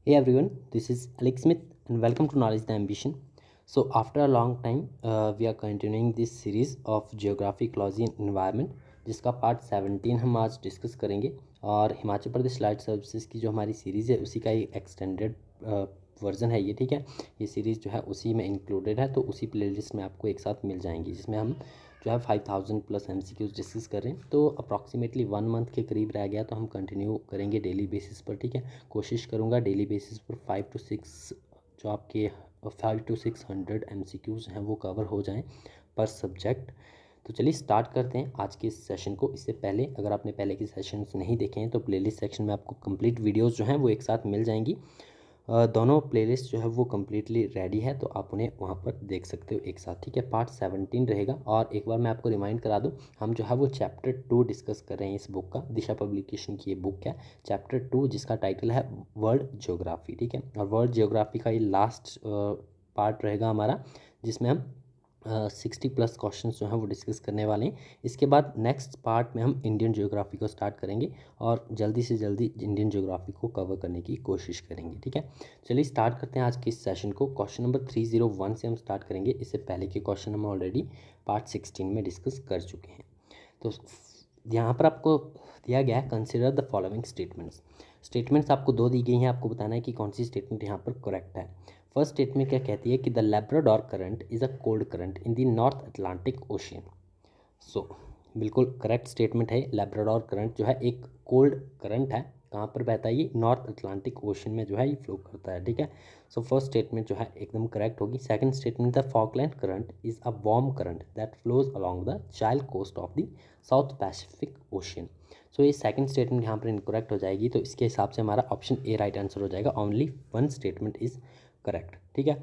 Hey everyone, this is Alex Smith and welcome to Knowledge the Ambition. So, after a long time, we are continuing this series of Geography, Ecology and Environment, जिसका part 17 हम आज discuss करेंगे। और Himachal Pradesh light services की जो हमारी series है उसी का एक एक्सटेंडेड वर्जन है ये, ठीक है। ये सीरीज़ जो है उसी में इंक्लूडेड है, तो उसी प्लेलिस्ट में आपको एक साथ मिल जाएंगी, जिसमें हम जो है 5000 प्लस MCQs डिस्कस कर रहे हैं। तो अप्रॉक्सीमेटली 1 मंथ के करीब रह गया, तो हम कंटिन्यू करेंगे डेली बेसिस पर, ठीक है। कोशिश करूँगा डेली बेसिस पर 5 to 6 जो आपके 500 to 600 MCQs हैं वो कवर हो जाएं पर सब्जेक्ट। तो चलिए स्टार्ट करते हैं आज के इस सेशन को। इससे पहले अगर आपने पहले के सेशंस नहीं देखे हैं तो प्लेलिस्ट सेक्शन में आपको कंप्लीट वीडियोस जो हैं वो एक साथ मिल जाएंगी। दोनों प्लेलिस्ट जो है वो कम्प्लीटली रेडी है, तो आप उन्हें वहाँ पर देख सकते हो एक साथ, ठीक है। पार्ट 17 रहेगा। और एक बार मैं आपको रिमाइंड करा दूँ, हम जो है वो चैप्टर 2 डिस्कस कर रहे हैं इस बुक का। दिशा पब्लिकेशन की ये बुक है, चैप्टर 2, जिसका टाइटल है वर्ल्ड ज्योग्राफी, ठीक है। और वर्ल्ड ज्योग्राफी का ये लास्ट पार्ट रहेगा हमारा, जिसमें हम 60 प्लस क्वेश्चन जो हैं वो डिस्कस करने वाले हैं। इसके बाद नेक्स्ट पार्ट में हम इंडियन ज्योग्राफी को स्टार्ट करेंगे और जल्दी से जल्दी इंडियन ज्योग्राफी को कवर करने की कोशिश करेंगे, ठीक है। चलिए स्टार्ट करते हैं आज के इस सेशन को। क्वेश्चन नंबर 301 से हम स्टार्ट करेंगे। इससे पहले के क्वेश्चन हम ऑलरेडी पार्ट 16 में डिस्कस कर चुके हैं। तो यहाँ पर आपको दिया गया है, consider the following statements. Statements आपको दो दी गई हैं, आपको बताना है कि कौन सी स्टेटमेंट यहाँ पर करेक्ट है। फर्स्ट स्टेटमेंट क्या कहती है कि the Labrador current is a cold current in the North Atlantic ocean. So बिल्कुल करेक्ट स्टेटमेंट है। लैब्राडोर करंट जो है एक कोल्ड करंट है। कहाँ पर बहता है ये? नॉर्थ अटलांटिक ओशन में जो है ये फ्लो करता है, ठीक है। सो फर्स्ट स्टेटमेंट जो है एकदम करेक्ट होगी। Second statement, the Falkland current is a warm current that flows along the child coast of the South Pacific ocean. So ये सेकंड स्टेटमेंट यहाँ पर इनकरेक्ट हो जाएगी, तो इसके हिसाब से हमारा ऑप्शन ए राइट आंसर हो जाएगा। Only one statement is correct, ठीक है।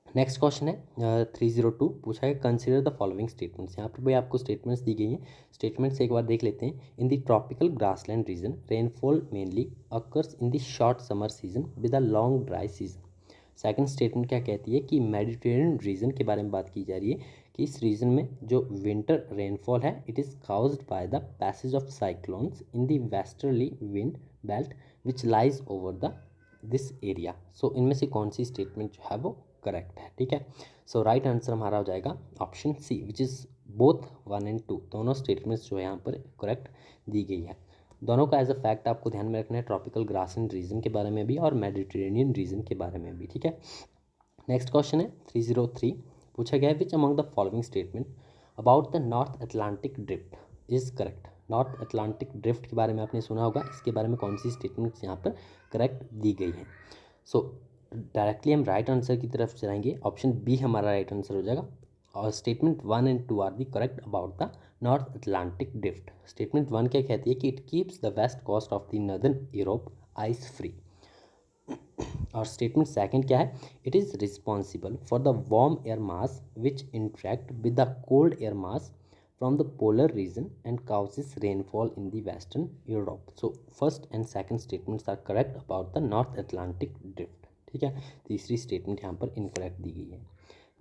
नेक्स्ट क्वेश्चन है 302, पूछा है कंसिडर द फॉलोइंग स्टेटमेंट्स। यहाँ पर भी आपको स्टेटमेंट्स दी गई हैं। स्टेटमेंट्स एक बार देख लेते हैं। In the tropical grassland region rainfall mainly occurs in the short summer season with a long dry season. Second statement क्या कहती है कि मेडिटेरेनियन रीजन के बारे में बात की जा रही है कि इस रीजन में जो विंटर रेनफॉल है it is caused by the passage of cyclones in the westerly wind belt which lies over the this area. So इनमें से कौन सी स्टेटमेंट जो है वो करेक्ट है, ठीक है। सो राइट आंसर हमारा हो जाएगा option C, which is both 1 and 2। दोनों स्टेटमेंट्स जो है यहाँ पर करेक्ट दी गई है। दोनों का एज अ फैक्ट आपको ध्यान में रखना है, ट्रॉपिकल ग्रासलैंड रीजन के बारे में भी और मेडिटेरेनियन रीजन के बारे में भी, ठीक है। नेक्स्ट क्वेश्चन है 303, पूछा गया है which among the following statement about the North Atlantic drift is correct. North Atlantic drift के बारे में आपने सुना होगा, इसके बारे में कौन सी स्टेटमेंट्स यहाँ पर करेक्ट दी गई हैं। सो डायरेक्टली हम राइट आंसर की तरफ जाएंगे, ऑप्शन बी हमारा राइट आंसर हो जाएगा। और statement 1 and 2 are the correct about the North Atlantic drift. Statement 1 क्या कहती है कि it keeps the west coast of the northern Europe ice free. और स्टेटमेंट सेकंड क्या है? It is responsible for the warm air mass which interact with the cold air mass from the polar region and causes rainfall in the western Europe. So first and second statements are correct about the North Atlantic drift, ठीक है। तीसरी statement यहाँ पर incorrect दी गई है।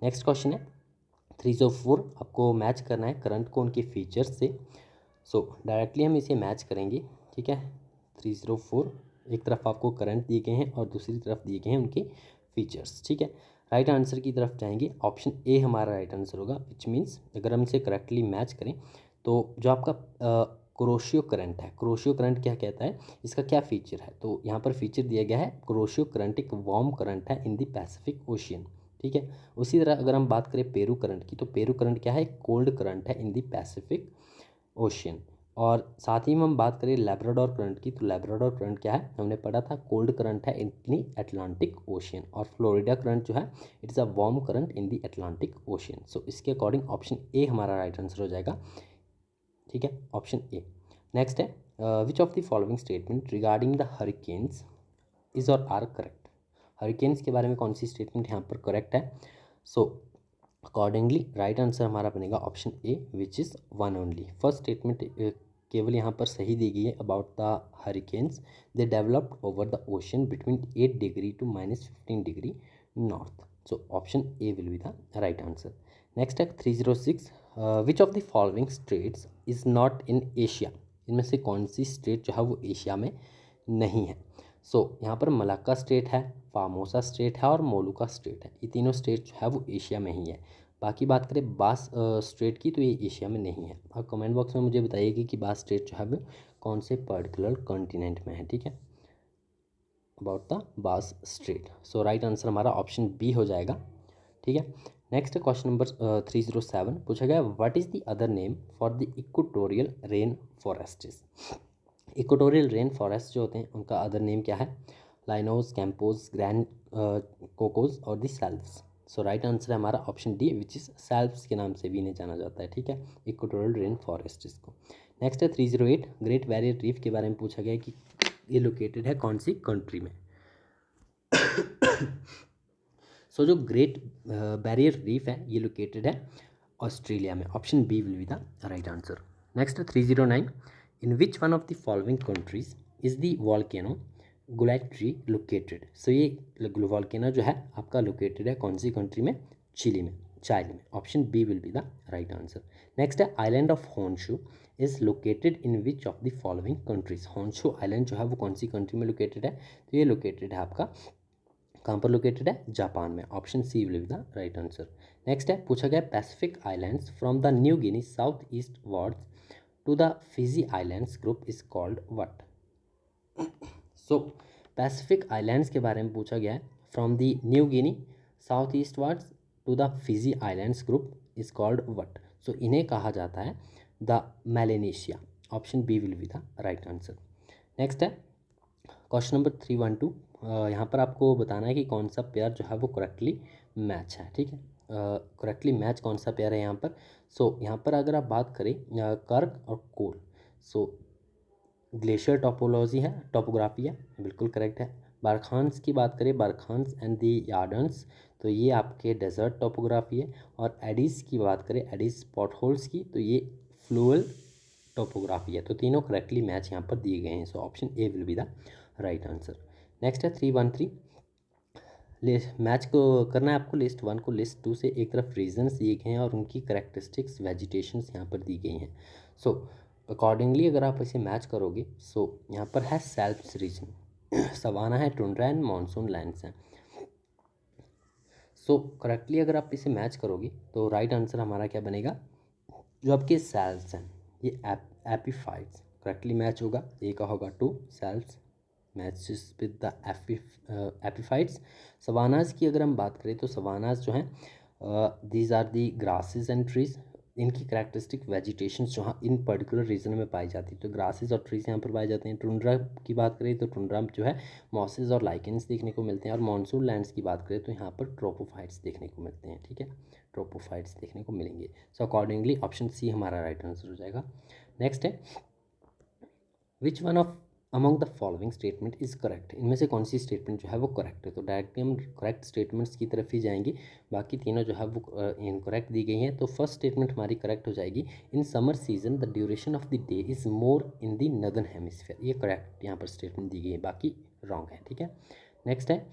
Next question है 304, आपको match करना है करंट को उनके फीचर्स से। सो डायरेक्टली हम इसे मैच करेंगे, ठीक है। 304, एक तरफ आपको करंट दिए गए हैं और दूसरी तरफ दिए गए हैं उनके फीचर्स, ठीक है। राइट आंसर की तरफ जाएंगे, ऑप्शन ए हमारा राइट आंसर होगा, विच मीन्स अगर हम इसे करेक्टली मैच करें तो जो आपका क्रोशियो करंट है, क्रोशियो करंट क्या कहता है, इसका क्या फीचर है, तो यहाँ पर फीचर दिया गया है क्रोशियो करंट एक वार्म करंट है इन द पैसिफिक ओशियन, ठीक है। उसी तरह अगर हम बात करें पेरू करंट की, तो पेरू करंट क्या है? कोल्ड करंट है इन द पैसिफिक ओशियन। और साथ ही में हम बात करें लैब्राडोर करंट की, तो लैब्राडोर करंट क्या है? हमने पढ़ा था कोल्ड करंट है इन द अटलांटिक ओशियन। और फ्लोरिडा करंट जो है it is a warm current in the Atlantic ocean. So इसके अकॉर्डिंग ऑप्शन ए हमारा राइट आंसर हो जाएगा, ठीक है, ऑप्शन ए। नेक्स्ट है which of the following statement regarding the hurricanes is or are correct. Hurricanes के बारे में कौन सी स्टेटमेंट यहाँ पर करेक्ट है? सो अकॉर्डिंगली राइट आंसर हमारा बनेगा option A, which is 1 only. First statement केवल यहाँ पर सही दी गई है about the hurricanes, they developed over the ocean between 8 degree to -15 degree north. So option A will be the right answer. Next है 306, which of the following states is not in Asia. इनमें से कौन सी state जो है वो Asia में नहीं है? यहाँ पर मलाक्का स्टेट है, फार्मोसा स्टेट है और मोलुका स्टेट है। ये तीनों स्टेट जो है वो एशिया में ही है। बाकी बात करें बास स्टेट की, तो ये एशिया में नहीं है। और कमेंट बॉक्स में मुझे बताइए कि बास स्टेट जो है वो कौन से पर्टिकुलर कॉन्टिनेंट में है, ठीक है, अबाउट द बास स्ट्रेट। सो राइट आंसर हमारा ऑप्शन बी हो जाएगा, ठीक है। नेक्स्ट क्वेश्चन नंबर 307 पूछा गया, what is the other name for the equatorial rain forests. Equatorial rain forest जो होते हैं उनका अदर नेम क्या है? लाइनोस, कैंपोज, ग्रैंड कोकोज और the selves. So right answer है हमारा option D, which is selves के नाम से भी इन्हें जाना जाता है, ठीक है, इक्वेटोरियल रेन फॉरेस्ट इसको। नेक्स्ट है 308, ग्रेट बैरियर रीफ के बारे में पूछा गया है कि ये लोकेटेड है कौन सी कंट्री में। सो जो ग्रेट बैरियर रीफ है ये लोकेटेड है ऑस्ट्रेलिया में। Option B will be the right answer. Next 309, in which one of the following countries is the volcano Guallatiri located. So ये वॉल्केनो जो है आपका लोकेटेड है कौन सी कंट्री में? चिली में, चाइली में। Option B will be the right answer. Next है island of Honshu is located in which of the following countries. Honshu island जो है वो कौन सी कंट्री में लोकेटेड है? तो ये लोकेटेड है आपका कहाँ पर लोकेटेड है? जापान में। Option C will be the right answer. Next है पूछा गया, Pacific islands from the New Guinea southeastwards to the Fiji islands group is called what. So Pacific islands के बारे में पूछा गया है, from the New Guinea southeastwards to the Fiji islands group is called what. So इन्हें कहा जाता है the Melanesia. Option B will be the right answer. Next है क्वेश्चन नंबर 312, यहाँ पर आपको बताना है कि कौन सा पेयर जो है वो करेक्टली मैच है, ठीक है, करेक्टली मैच कौन सा पेयर है यहाँ पर। सो यहाँ पर अगर आप बात करें कर्क और कोल, सो ग्लेशियर टोपोलॉजी है, टोपोग्राफी है, बिल्कुल करेक्ट है। बारखान्स की बात करें, बारखान्स एंड दी यार्डन्स, तो ये आपके डेजर्ट टोपोग्राफी है। और एडिस की बात करें, एडिस पॉटहोल्स की, तो ये फ्लूअल टोपोग्राफी है। तो तीनों करेक्टली मैच यहाँ पर दिए गए हैं। सो option A will be the right answer. Next है 313, मैच को करना है आपको लिस्ट 1 को लिस्ट 2 से। एक तरफ रीजन्स दिए गए हैं और उनकी करेक्टरिस्टिक्स वेजिटेशंस यहाँ पर दी गई हैं। सो अकॉर्डिंगली अगर आप इसे मैच करोगे, सो यहाँ पर है सेल्फ्स रीजन, सवाना है, टुंड्रा एंड मानसून लैंड्स हैं। सो करेक्टली अगर आप इसे मैच करोगे तो राइट आंसर हमारा क्या बनेगा? जो आपके सेल्फ्स हैं ये एपीफाइट्स करेक्टली मैच होगा। ए का होगा 2 selfs matches with the epiphytes. Savannas की अगर हम बात करें तो सवानाज जो हैं these are the grasses and trees. इनकी करेक्टरिस्टिक वेजिटेशन जो हाँ इन पर्टिकुलर रीजन में पाई जाती है, तो ग्रासेस और ट्रीज यहाँ पर पाए जाते हैं। टुंड्रा की बात करें तो टुंड्रा जो है मॉसेस और लाइकेंस देखने को मिलते हैं। और मॉनसून लैंड्स की बात करें तो यहाँ पर ट्रोपोफाइट्स देखने को मिलते हैं, ठीक है, ट्रोपोफाइट्स देखने को मिलेंगे। सो अकॉर्डिंगली ऑप्शन सी हमारा राइट आंसर हो जाएगा। नेक्स्ट है which one of among the following statement is correct. इनमें से कौन सी स्टेटमेंट जो है वो करेक्ट है? तो डायरेक्टली हम करेक्ट स्टेटमेंट्स की तरफ ही जाएंगे, बाकी तीनों जो है वो इनकरेक्ट दी गई हैं। तो फर्स्ट स्टेटमेंट हमारी करेक्ट हो जाएगी, in summer season the duration of the day is more in the northern hemisphere. ये करेक्ट यहाँ पर स्टेटमेंट दी गई है, बाकी रॉन्ग है, ठीक है। नेक्स्ट है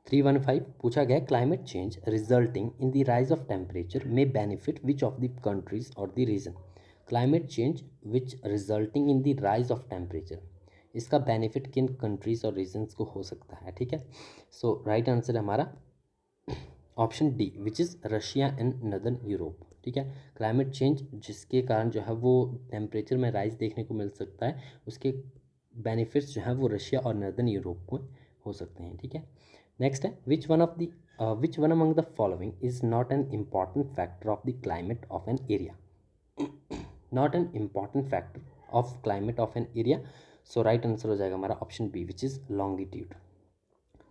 315 पूछा गया, climate change resulting in the rise of temperature may benefit which of the countries or the region. Climate change which resulting in the rise of temperature, इसका बेनिफिट किन कंट्रीज और रीजन्स को हो सकता है, ठीक है। सो राइट आंसर है हमारा option D, which is Russia and northern Europe, ठीक है। क्लाइमेट चेंज जिसके कारण जो है वो टेम्परेचर में राइज देखने को मिल सकता है, उसके बेनिफिट्स जो हैं वो रशिया और नदर्न यूरोप में हो सकते हैं, ठीक है। नेक्स्ट है which one among the following is not an important factor of the climate of an area. Not an important factor of climate of an area. So right answer हो जाएगा हमारा option B, which is longitude.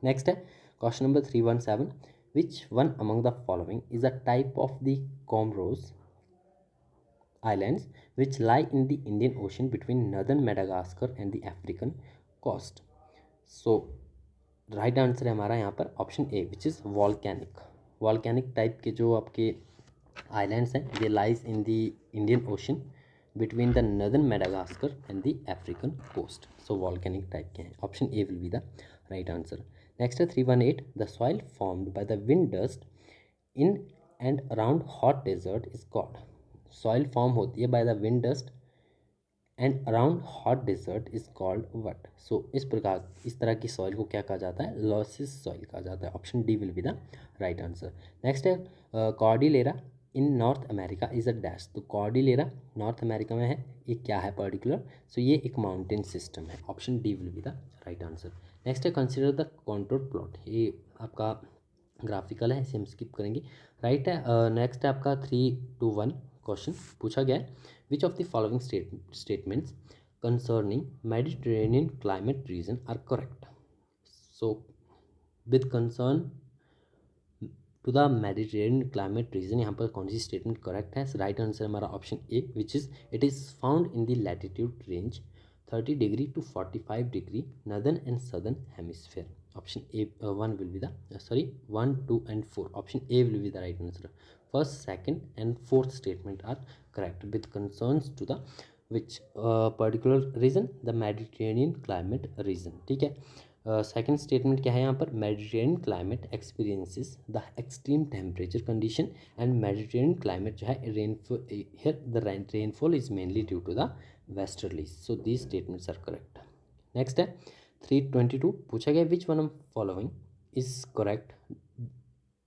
Next है question number 317, which one among the following is a type of the Comoros islands which lie in the Indian Ocean between northern Madagascar and the African coast. So right answer है हमारा यहाँ पर option A, which is volcanic type के जो आपके islands हैं ये lies in the Indian ocean between the northern Madagascar and the African coast. So volcanic type के हैं। Option A will be the right answer. Next है 318, the soil formed by the wind dust in and around hot desert is called. Soil form होती है by the wind dust and around hot desert is called what. So इस तरह की soil को क्या कहा जाता है, लॉसिस सॉइल कहा जाता है। Option D will be the right answer. Next है Cordillera in North America is a dash. तो कॉर्डिलेरा नॉर्थ अमेरिका में है, ये क्या है पर्टिकुलर, सो ये एक माउंटेन सिस्टम है। Option D will be the right answer. Next है कंसिडर द कॉन्टूर प्लॉट, ये आपका ग्राफिकल है, इसे हम स्किप करेंगे। राइट है। नेक्स्ट है आपका 3-1 क्वेश्चन पूछा गया है, which of the following statements concerning Mediterranean climate region are correct. So with concern to the Mediterranean climate region, यहाँ पर कौन सी स्टेटमेंट करेक्ट है। राइट आंसर हमारा option A, which is it is found in the latitude range 30 degree to 45 degree northern and southern hemisphere. Option A 1 will be the 1, 2 and 4, option A will be the right answer. First, second and fourth statement are correct with concerns to the which particular region, the Mediterranean climate region, ठीक है। Second statement क्या है यहाँ पर, Mediterranean climate experiences the extreme temperature condition and Mediterranean climate जो है rainfall, here the rainfall is mainly due to the westerlies. So these statements are correct. Next है 322 पूछा गया, which one of following is correct,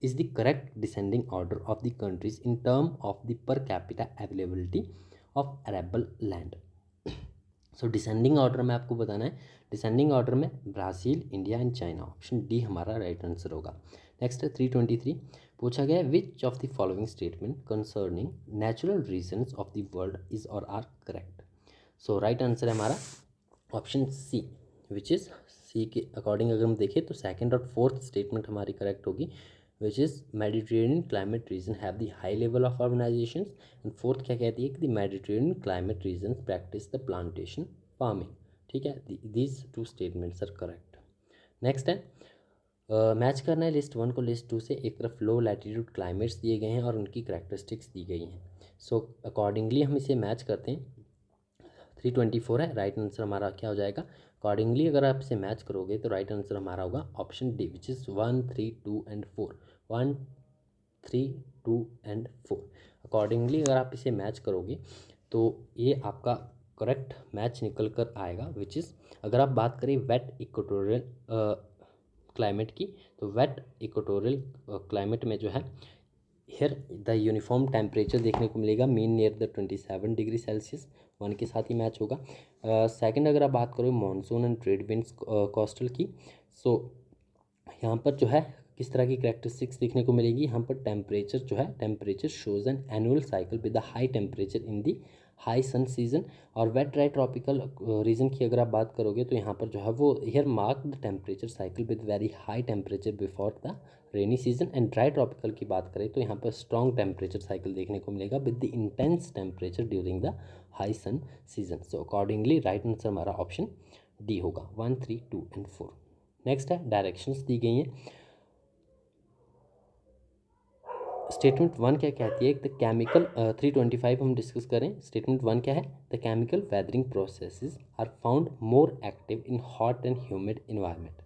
is the correct descending order of the countries in term of the per capita availability of arable land. So descending order में आपको बताना है, descending order में Brazil, India and China. Option D हमारा right answer होगा। Next है 323 पूछा गया है, which of the following statement concerning natural regions of the world is or are correct. So right answer है हमारा option C, which is C के according अगर हम देखें तो सेकंड और फोर्थ स्टेटमेंट हमारी करेक्ट होगी, which is Mediterranean climate region have the high level of urbanization. And fourth क्या कहती है कि the Mediterranean climate region practice the plantation farming, ठीक है। These two statements are correct. Next है मैच करना है लिस्ट 1 को लिस्ट 2 से। एक तरफ लो लैटिट्यूड क्लाइमेट्स दिए गए हैं और उनकी करेक्टरिस्टिक्स दी गई हैं। सो अकॉर्डिंगली हम इसे मैच करते हैं। 324 है, राइट आंसर हमारा क्या हो जाएगा, अकॉर्डिंगली अगर आप इसे मैच करोगे तो राइट आंसर हमारा होगा option D, which is 1, 3, 2 and 4। 1, 3, 2 and 4 accordingly अगर आप इसे मैच करोगे तो ये आपका करेक्ट मैच निकल कर आएगा, विच इज़ अगर आप बात करें वेट इक्वेटोरियल क्लाइमेट की, तो वेट इक्वेटोरियल क्लाइमेट में जो है हियर द यूनिफॉर्म टेम्परेचर देखने को मिलेगा mean near the 27 degree Celsius, 1 के साथ ही मैच होगा। सेकंड अगर आप बात करें monsoon and trade winds coastal की, सो यहाँ पर जो है किस तरह की करेक्टरिस्टिक्स देखने को मिलेगी, यहाँ पर टेम्परेचर जो है, temperature shows an annual cycle with the high temperature in the high sun season. और वेट ड्राई ट्रॉपिकल रीजन की अगर आप बात करोगे तो यहाँ पर जो है वो here mark the temperature cycle with very high temperature before the rainy season. And dry tropical की बात करें तो यहाँ पर स्ट्रॉन्ग टेम्परेचर साइकिल देखने को मिलेगा with the intense temperature during the high sun season. So accordingly right answer हमारा ऑप्शन डी होगा, 1, 3, 2 एंड 4। नेक्स्ट है डायरेक्शंस दी गई हैं। स्टेटमेंट 1 क्या कहती है, द केमिकल 325 हम डिस्कस करें। स्टेटमेंट 1 क्या है, the chemical weathering processes are found more active in hot and humid environment.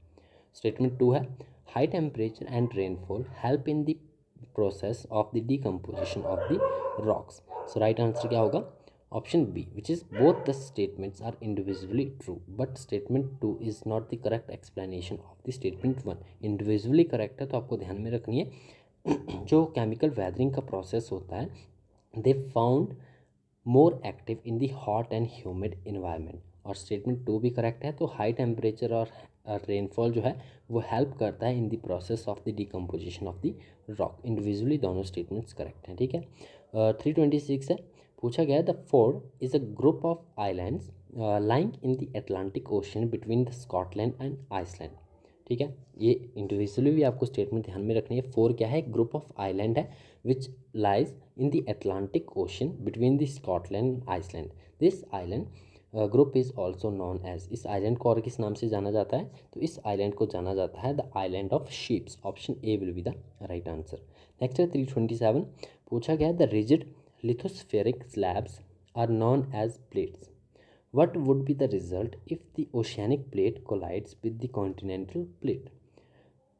Statement 2 है, high temperature and rainfall help in the process of the decomposition of the rocks. So right answer क्या होगा, option B, which is both the statements are individually true but statement 2 is not the correct explanation of the statement 1। Individually correct है तो आपको ध्यान में रखनी है, जो केमिकल वेदरिंग का प्रोसेस होता है, they found more active in the hot and humid environment. और स्टेटमेंट 2 भी करेक्ट है, तो हाई टेम्परेचर और रेनफॉल जो है वो हेल्प करता है in the process of the decomposition of the rock. Individually दोनों स्टेटमेंट्स करेक्ट हैं, ठीक है। 326 है, पूछा गया the Ford is a group of islands lying in the Atlantic ocean between the Scotland and Iceland, ठीक है। ये इंडिविजुअली भी आपको स्टेटमेंट ध्यान में रखनी है। 4 क्या है, ग्रुप ऑफ आइलैंड है which lies in the Atlantic ocean between the Scotland and Iceland. This island group is also known as, इस आइलैंड को और किस नाम से जाना जाता है, तो इस आइलैंड को जाना जाता है the island of ships. Option A will be the right answer. Next है 327, पूछा गया the rigid lithospheric slabs are known as plates. What would be the result if the oceanic plate collides with the continental plate?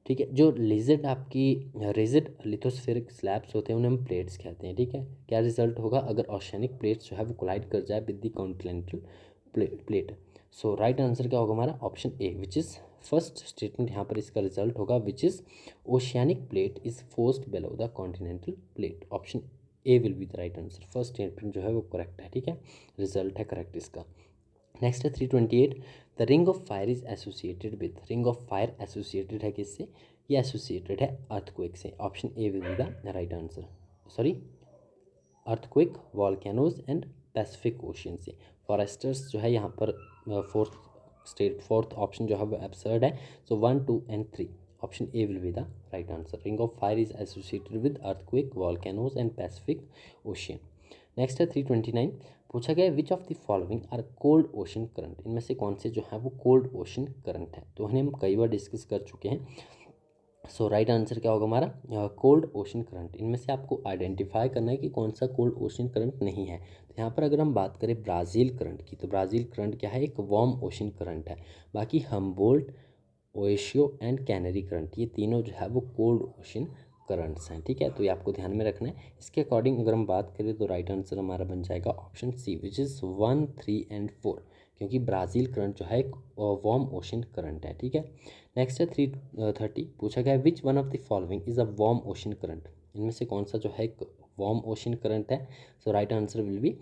ठीक है। जो rigid आपकी rigid lithospheric slabs होते हैं उन्हें हम प्लेट्स कहते हैं, ठीक है। क्या रिजल्ट होगा अगर ओशियनिक प्लेट्स जो है वो कोलाइड कर जाए with the continental plate. So right answer क्या होगा हमारा option A, which is first statement यहाँ पर इसका रिजल्ट होगा, which is oceanic plate is forced below the continental plate. Option A will be the right answer. First statement जो है वो करेक्ट है, ठीक है, रिजल्ट है करेक्ट इसका। नेक्स्ट है 328, the ring of fire is associated with. Ring of fire associated है किससे, ये एसोसिएटेड है अर्थक्वेक से। Option A will be the right answer. Sorry, earthquake, volcanoes and Pacific ocean से। फॉरेस्टर्स जो है यहाँ पर फोर्थ ऑप्शन जो है वो एब्सर्ड है। So 1, 2 and 3, option A will be the right answer. Ring of fire is associated with earthquake, volcanoes and Pacific ocean. Next है 329, पूछा गया which of the following are cold ocean current. इनमें से कौन से जो है वो कोल्ड ओशन करंट है, तो हम कई बार डिस्कस कर चुके हैं। सो राइट आंसर क्या होगा हमारा कोल्ड ओशन करंट। इनमें से आपको आइडेंटिफाई करना है कि कौन सा कोल्ड ओशन करंट नहीं है। तो यहाँ पर अगर हम बात करें ब्राज़ील करंट की, तो ब्राज़ील करंट क्या है, एक वार्म ओशन करंट है। बाकी हम्बोल्ट, ओएशियो एंड कैनरी करंट, ये तीनों जो है वो कोल्ड ओशन करंट्स हैं, ठीक है। तो ये आपको ध्यान में रखना है। इसके अकॉर्डिंग अगर हम बात करें तो राइट आंसर हमारा बन जाएगा option C, which is 1, 3 and 4, क्योंकि ब्राज़ील करंट जो है एक वार्म ओशन करंट है, ठीक है। नेक्स्ट है 330, पूछा गया which one of the following is a warm ocean current. इनमें से कौन सा जो है एक वार्म ओशन करंट है। So right answer will be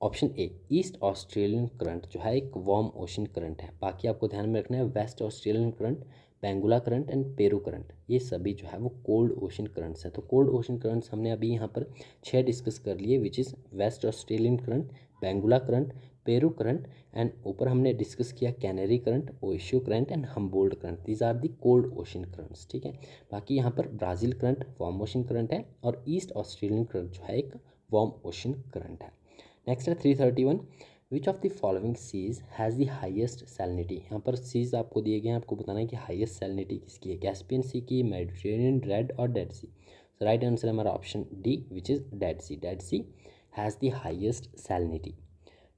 option A, East Australian current जो है एक वार्म ओशन करंट है। बाकी आपको ध्यान में रखना है waste Australian current, Benguela current and Peru current, ये सभी जो है वो कोल्ड ओशन करंट्स हैं। तो कोल्ड ओशन करंट्स हमने अभी यहाँ पर 6 डिस्कस कर लिए, which is West Australian current, Benguela current, Peru current and ऊपर हमने डिस्कस किया Canary current, Oyashio current and Humboldt current. These are the cold ocean currents, ठीक है। बाकी यहाँ पर Brazil current warm ocean current है और ईस्ट ऑस्ट्रेलियन करंट जो है एक वार्म ओशन करंट है। नेक्स्ट है 331, which of the following seas has the highest salinity. यहाँ पर सीज आपको दिए गए हैं, आपको बताना है कि हाइएस्ट सैलिनिटी किसकी है, कैस्पियन सी की, मेडिटेरेनियन, रेड और डेड सी। तो राइट आंसर है हमारा option D, which is dead sea. Dead sea has the highest salinity.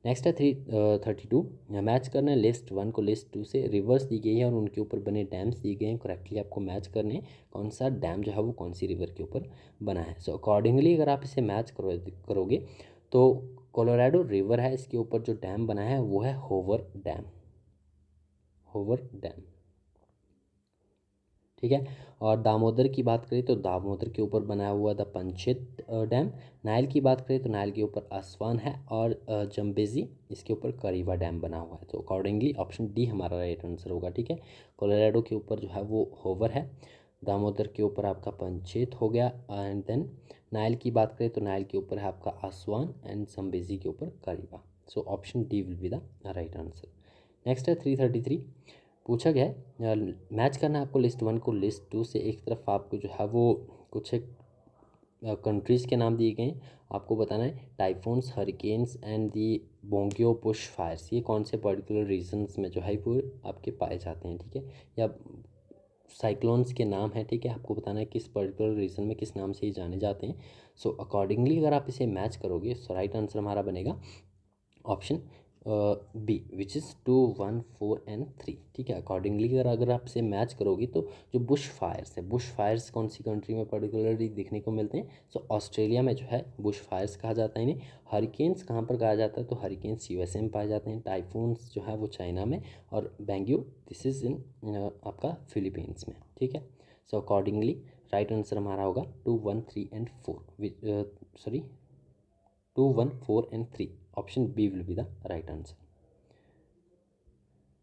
Next है 332, मैच करना है लिस्ट 1 को लिस्ट 2 से। रिवर्स दी गई है और उनके ऊपर बने डैम्स दिए गए हैं, करेक्टली आपको मैच करने हैं कौन सा डैम जो है वो कौन सी रिवर के ऊपर बना है। सो अकॉर्डिंगली अगर आप इसे मैच करोगे तो कोलोराडो रिवर है, इसके ऊपर जो डैम बना है वो है होवर डैम, होवर डैम, ठीक है। और दामोदर की बात करें तो दामोदर के ऊपर बनाया हुआ द पंचेत डैम। नाइल की बात करें तो नाइल के ऊपर आसवान है और जम्बेजी, इसके ऊपर करीवा डैम बना हुआ है। तो अकॉर्डिंगली ऑप्शन डी हमारा राइट आंसर होगा, ठीक है। कोलोराडो के ऊपर जो है वो होवर है, दामोदर के ऊपर आपका पंचेत हो गया एंड देन नाइल की बात करें तो नाइल के ऊपर है आपका आसवान एंड जम्बेजी के ऊपर Kariba. So option D will be the right answer. Next है 333, पूछा गया है मैच करना है आपको लिस्ट 1 को लिस्ट 2 से। एक तरफ आपको जो है वो कुछ एक कंट्रीज़ के नाम दिए गए हैं, आपको बताना है typhoons, hurricanes and the bongio bush fires, ये कौन से पर्टिकुलर रीजन्स में जो है वो आपके पाए जाते हैं, ठीक है। या साइक्लोन्स के नाम है, ठीक है, आपको बताना है किस पर्टिकुलर रीजन में किस नाम से ये जाने जाते हैं। सो अकॉर्डिंगली अगर आप इसे मैच करोगे सो राइट आंसर हमारा बनेगा option B, which is 2, 1, 4 and 3, ठीक है। अकॉर्डिंगली अगर आप इसे मैच करोगे तो जो बुश फायर्स है, बुश फायर्स कौन सी कंट्री में पर्टिकुलरली देखने को मिलते हैं। सो ऑस्ट्रेलिया में जो है बुश फायर्स कहा जाता है इन्हें। हरिकेन्स कहाँ पर कहा जाता है, तो हरिकेन्स यूएसए में पाए जाते हैं। टाइफून्स जो है वो चाइना में, और बेंगू दिस इज़ इन आपका फिलीपींस में, ठीक है। सो अकॉर्डिंगली राइट आंसर हमारा होगा 2, 1, 3 and 4, sorry 2, 1, 4 and 3, option B will be the right answer.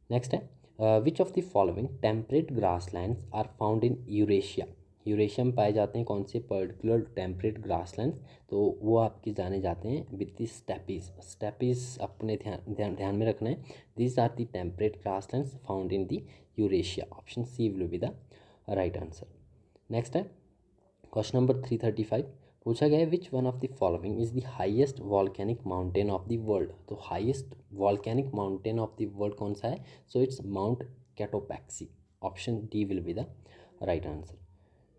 Next है which of the following temperate grasslands are found in Eurasia. Eurasia में पाए जाते हैं कौन से पर्टिकुलर टेम्परेट ग्रासलैंड्स, तो वो आपके जाने जाते हैं विद द स्टेपीज। स्टेपीज अपने ध्यान में रखना है। These are the temperate grasslands found in the Eurasia. Option C will be the right answer. Next है क्वेश्चन नंबर 335, पूछा गया है which one of the following is the highest volcanic mountain of the world. तो highest volcanic mountain of the world कौन सा है, so it's Mount Cotopaxi. Option D will be the right answer,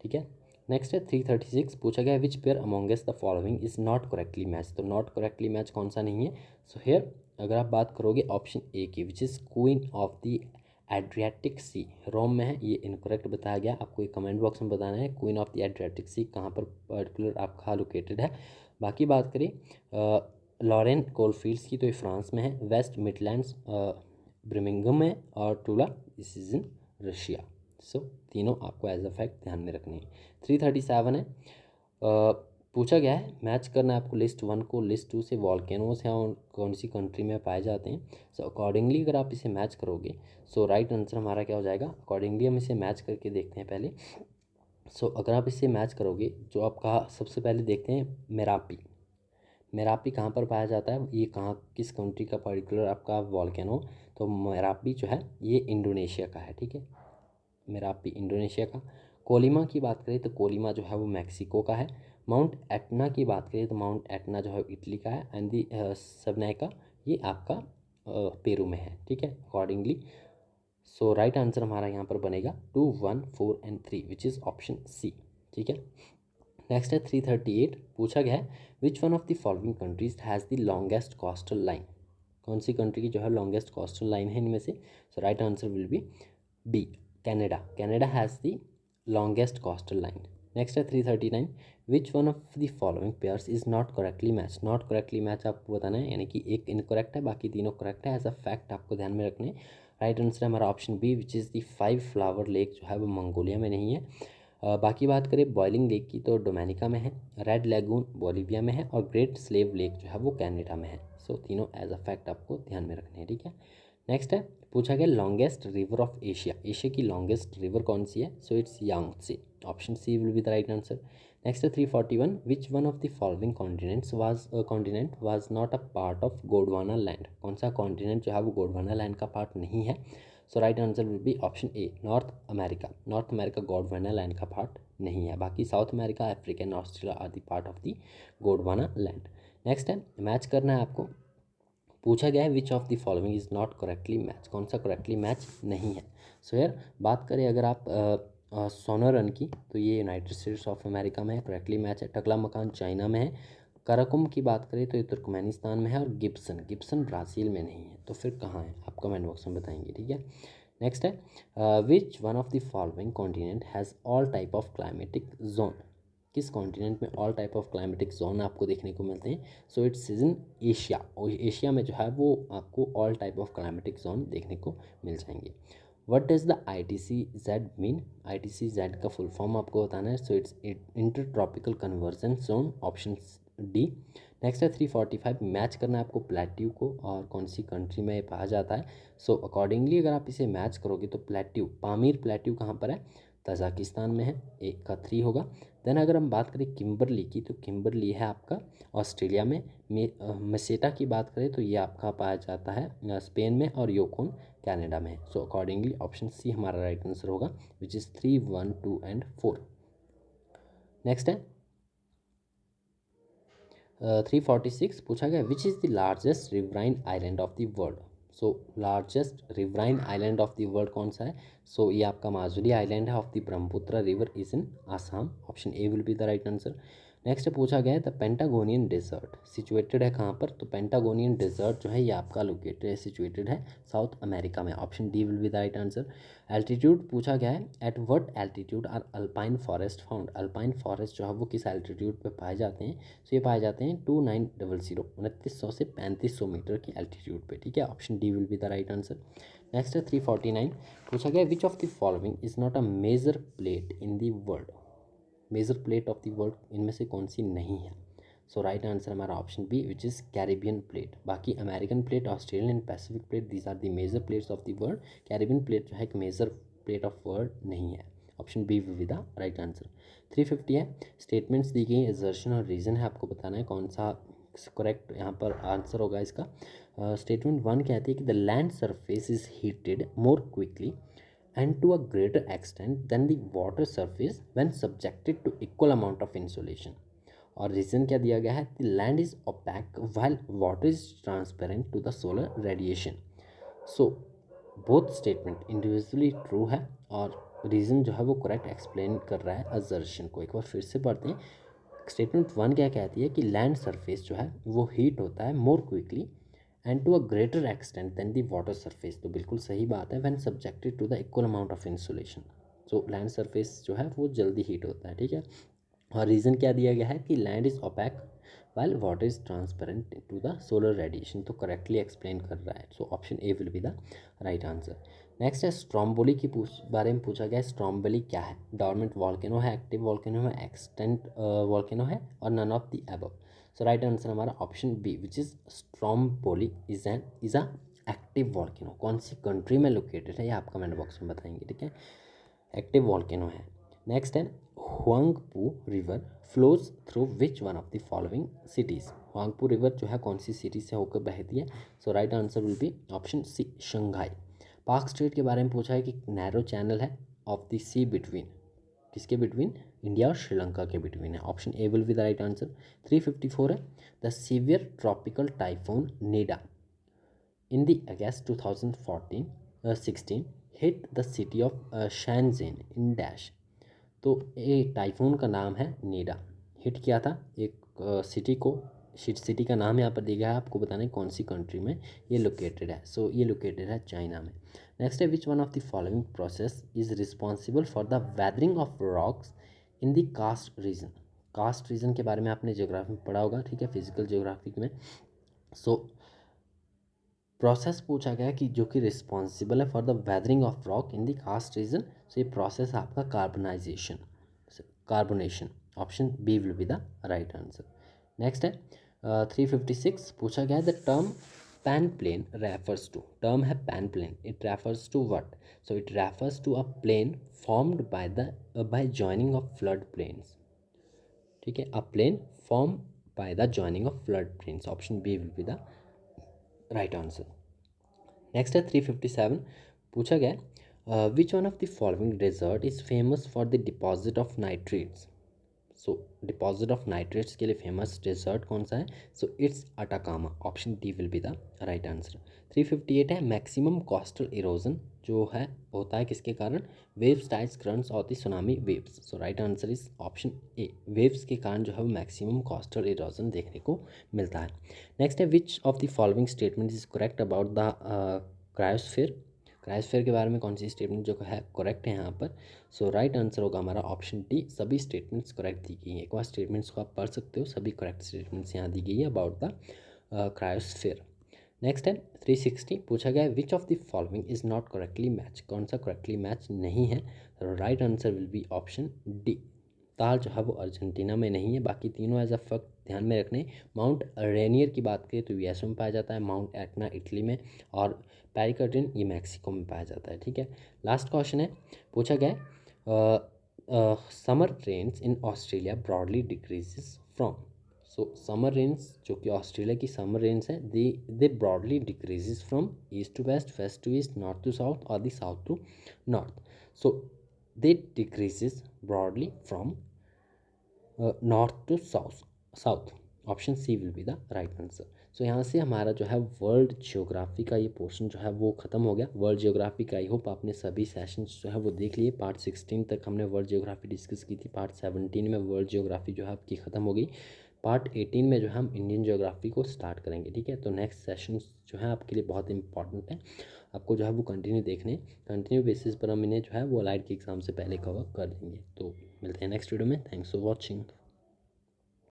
ठीक है। Next है 336, पूछा गया है विच pair amongst the following is not correctly match. तो नॉट करेक्टली मैच कौन सा नहीं है, सो हेयर अगर आप बात करोगे ऑप्शन ए की, which is queen of the Adriatic sea Rome में है, ये इनकरेक्ट बताया गया। आपको एक कमेंट बॉक्स में बताना है क्वीन ऑफ द एड्रियाटिक सी कहाँ पर पर्टिकुलर आपका लोकेटेड है। बाकी बात करें लॉरेन कोलफील्ड्स की, तो ये फ्रांस में है। वेस्ट मिडलैंड्स ब्रिमिंगम में, और टूला दिस इज इन रशिया। सो तीनों आपको एज अ फैक्ट ध्यान में रखने हैं। 337 है, पूछा गया है मैच करना है आपको लिस्ट 1 को लिस्ट 2 से। वॉल्केनोस हैं और कौन सी कंट्री में पाए जाते हैं। सो अकॉर्डिंगली अगर आप इसे मैच करोगे, सो राइट आंसर हमारा क्या हो जाएगा। अकॉर्डिंगली हम इसे मैच करके देखते हैं पहले। सो अगर आप इसे मैच करोगे, जो आपका सबसे पहले देखते हैं मेरापी। मेरापी कहाँ पर पाया जाता है, ये कहाँ किस कंट्री का पर्टिकुलर आपका वॉल्केनो। तो मेरापी जो है ये इंडोनेशिया का है, ठीक है, मेरापी इंडोनेशिया का। कोलिमा की बात करें तो कोलिमा जो है वो मैक्सिको का है। माउंट एटना की बात करें तो माउंट एटना जो है इटली का है। एंड दी सबनेका ये आपका पेरू में है, ठीक है, अकॉर्डिंगली। सो राइट आंसर हमारा यहाँ पर बनेगा 2, 1, 4 and 3 which is option C, ठीक है। नेक्स्ट है 338, पूछा गया है which one of the following countries has the longest coastal line. कौन सी कंट्री की जो है लॉन्गेस्ट कोस्टल लाइन है इनमें से। So right answer will be B, Canada. Canada has the longest coastal line. Next है 339, which one of the following pairs is not correctly match. Not correctly match आपको बताना है, यानी कि एक इनकरेक्ट है बाकी तीनों करेक्ट है। एज अ फैक्ट आपको ध्यान में रखने। राइट आंसर है हमारा option B which is the 5 flower lake जो है वो मंगोलिया में नहीं है। बाकी बात करें बॉइलिंग लेक की, तो डोमिनिका में है। रेड लेगून बोलीविया में है, और ग्रेट स्लेव लेक जो है वो कनाडा में है। सो तीनों एज अ फैक्ट आपको ध्यान में रखने हैं, ठीक है। नेक्स्ट है, पूछा गया longest river of Asia. Asia की लॉन्गेस्ट रिवर कौन सी है। So it's Yangtze, option C will be the right answer. Next है 341, which one of the following continent was not a part of Gondwana land. कौन सा कॉन्टिनेंट जो है वो गोंडवाना लैंड का पार्ट नहीं है। So right answer will be option A, North America. North America Gondwana land का पार्ट नहीं है। बाकी South America, Africa and Australia are the part of the Gondwana land. Next है, मैच करना है आपको। पूछा गया है which of the following is not correctly match. कौन सा करेक्टली मैच नहीं है। सो यार बात करें अगर आप सोनोरन की, तो ये यूनाइटेड स्टेट्स ऑफ अमेरिका में है, करेक्टली मैच है। टकला मकान चाइना में है। कराकुम की बात करें तो ये तुर्कमेनिस्तान में है। और गिब्सन ब्राज़ील में नहीं है। तो फिर कहाँ है आप कमेंट बॉक्स में बताएंगे, ठीक है। नेक्स्ट है, which one of the following continent has all type of climatic zone. किस कॉन्टिनेंट में all type of climatic zone आपको देखने को मिलते हैं। सो इट्स इन एशिया, और एशिया में जो है वो आपको all type of climatic zone देखने को मिल जाएंगे। What does the ITC-Z mean. ITC-Z का फुल फॉर्म आपको बताना है। So it's inter tropical convergence zone, option D. Next है 345, मैच करना है आपको प्लेट्यू को, और कौन सी कंट्री में पाया जाता है। सो अकॉर्डिंगली अगर आप इसे मैच करोगे तो प्लेट्यू, पामीर प्लेट्यू कहाँ पर है, तजाकिस्तान में है। एक का 3 होगा। देन अगर हम बात करें किम्बरली की, तो किम्बरली है आपका ऑस्ट्रेलिया में। मसेटा की बात करें तो ये आपका पाया जाता है स्पेन में, और योकोन कनाडा में। सो अकॉर्डिंगली ऑप्शन सी हमारा राइट आंसर होगा विच इज़ 3, 1, 2 एंड 4। नेक्स्ट है 346, पूछा गया विच is the largest riverine island of the world. So largest riverine island of the world कौन सा है। सो ये आपका माजुली आइलैंड है of the Brahmaputra river is in Assam, option A will be the right answer. Next पूछा गया है द पेंटागोनियन डेजर्ट सिचुएटेड है कहाँ पर। तो पेंटागोनियन डेजर्ट जो है ये आपका लोकेटेड है, सिचुएटेड है साउथ अमेरिका में, option D will be the right answer. Altitude पूछा गया है, at what altitude are alpine forest found. Alpine forest जो है वो किस एल्टीट्यूड पे पाए जाते हैं। सो ये पाए जाते हैं 2900 2900 से 3500 मीटर की एल्टीट्यूड पे, ठीक है, option D will be the right answer. Next है 349, पूछा गया which of the following is not a major plate in the world. Major plate of the world इनमें से कौन सी नहीं है। सो राइट आंसर हमारा option B which is Caribbean plate. बाकी American plate, Australian and Pacific plate these are the major plates of the world. Caribbean plate जो है एक मेजर प्लेट ऑफ वर्ल्ड नहीं है, option B will be the right answer. 350 है, statements दी गई, assertion और reason है, आपको बताना है कौन सा करेक्ट यहाँ पर आंसर होगा इसका। स्टेटमेंट 1 कहती है कि the land surface is heated more quickly and to a greater extent than the water surface when subjected to equal amount of insolation। और रीज़न क्या दिया गया है, the land is opaque while water is transparent to the solar radiation। so both statement individually true है, और reason जो है वो करेक्ट एक्सप्लेन कर रहा है असर्शन को। एक बार फिर से पढ़ते हैं। स्टेटमेंट 1 क्या कहती है कि लैंड सरफेस जो है वो हीट होता है more quickly and to a greater extent than the water surface, तो बिल्कुल सही बात है, when subjected to the equal amount of insulation. So land surface जो है वो जल्दी हीट होता है, ठीक है। और रीज़न क्या दिया गया है कि land is opaque while water is transparent to the solar radiation, तो करेक्टली एक्सप्लेन कर रहा है। So option A will be the right answer. Next है स्ट्रोम्बोली की बारे में पूछा गया है। स्ट्रोम्बोली क्या है? डॉर्मेंट वॉल्केनो है, एक्टिव वॉल्केनो है, एक्सटेंट वॉल्केनो है, और none of the above. So right answer हमारा option B which is Stromboli is a active volcano. कौन सी कंट्री में लोकेटेड है ये आप कमेंट बॉक्स में बताएंगे, ठीक है। एक्टिव वॉल्केनो है। नेक्स्ट है Huangpu river flows through which one of the following cities. Huangpu river जो है कौन सी सिटी से होकर बहती है? So right answer will be option C Shanghai. Palk strait के बारे में पूछा है कि नैरो चैनल है ऑफ द सी बिटवीन, किसके बिटवीन? इंडिया और श्रीलंका के बिटवीन है। Option A will be the right answer. 354 है the severe tropical typhoon नीडा in the August 2016 hit the city of Shenzhen in dash। तो ये टाइफून का नाम है नीडा, हिट किया था एक सिटी को। सिटी का नाम यहाँ पर दिया गया है, आपको बताना है कौन सी कंट्री में ये लोकेटेड है। सो ये लोकेटेड है चाइना में। नेक्स्ट है which one of the following process is responsible for the weathering of rocks in the karst region. Karst region के बारे में आपने ज्योग्राफी में पढ़ा होगा, ठीक है, फिजिकल ज्योग्राफी में। सो प्रोसेस पूछा गया कि जो कि रिस्पॉन्सिबल है for the weathering of rock in the karst region. सो ये प्रोसेस आपका carbonation. Option B will be the right answer. Next है 356 पूछा गया है the term pan plain refers to. Term है pan plain, it refers to what? So it refers to a plain formed by joining of flood plains, ठीक है, a plain form by the joining of flood plains. Option B will be the right answer. Next है 357 पूछा गया which one of the following desert is famous for the deposit of nitrates. So deposit of nitrates के लिए famous desert कौन सा है? So it's Atacama. Option D will be the right answer. 358 है maximum coastal erosion जो है होता है किसके कारण? वेव्स, टाइड्स, करंट्स और the tsunami waves. So right answer is option A, waves के कारण जो है वो मैक्सिमम कोस्टल इरोजन देखने को मिलता है। नेक्स्ट है which of the following statement is correct about the cryosphere. Cryosphere के बारे में कौन सी स्टेटमेंट जो है करेक्ट है यहाँ पर? सो राइट आंसर होगा हमारा ऑप्शन डी, सभी स्टेटमेंट्स करेक्ट दी गई हैं। एक बार स्टेटमेंट्स को आप पढ़ सकते हो, सभी करेक्ट स्टेटमेंट्स यहाँ दी गई है अबाउट द क्रायोस्फीयर। नेक्स्ट है 360 पूछा गया है which of the following is not correctly match. कौन सा करेक्टली मैच नहीं है? Right answer will be option D, ताल जो है वो अर्जेंटीना में नहीं है, बाकी तीनों एज अ फैक्ट ध्यान में रखने। माउंट रेनियर की बात करें तो यूएसए में पाया जाता है, माउंट एटना इटली में, और पैरिकटिन ये मैक्सिको में पाया जाता है, ठीक है। लास्ट क्वेश्चन है पूछा गया summer rains in Australia broadly decreases from. So summer rains जो कि ऑस्ट्रेलिया की समर रेन्स है they broadly decreases from east to west to east, north to south और the south to north. So they decreases broadly from north to south. Option C will be the right answer. सो यहाँ से हमारा जो है world geography का ये portion जो है वो ख़त्म हो गया। वर्ल्ड ज्योग्राफी का आई होप आपने सभी सेशंस जो है वो देख लिए। पार्ट 16 तक हमने वर्ल्ड ज्योग्राफी डिस्कस की थी, पार्ट 17 में वर्ल्ड ज्योग्राफी जो है आपकी ख़त्म हो गई। पार्ट 18 में जो है हम इंडियन ज्योग्राफी को स्टार्ट करेंगे, ठीक है। तो नेक्स्ट सेशन जो है आपके लिए बहुत इंपॉर्टेंट है, आपको जो है वो कंटिन्यू बेसिस पर हम इन्हें जो है वो अलाइड के एग्ज़ाम से पहले कवर कर देंगे। तो मिलते हैं नेक्स्ट वीडियो में। Thanks for watching.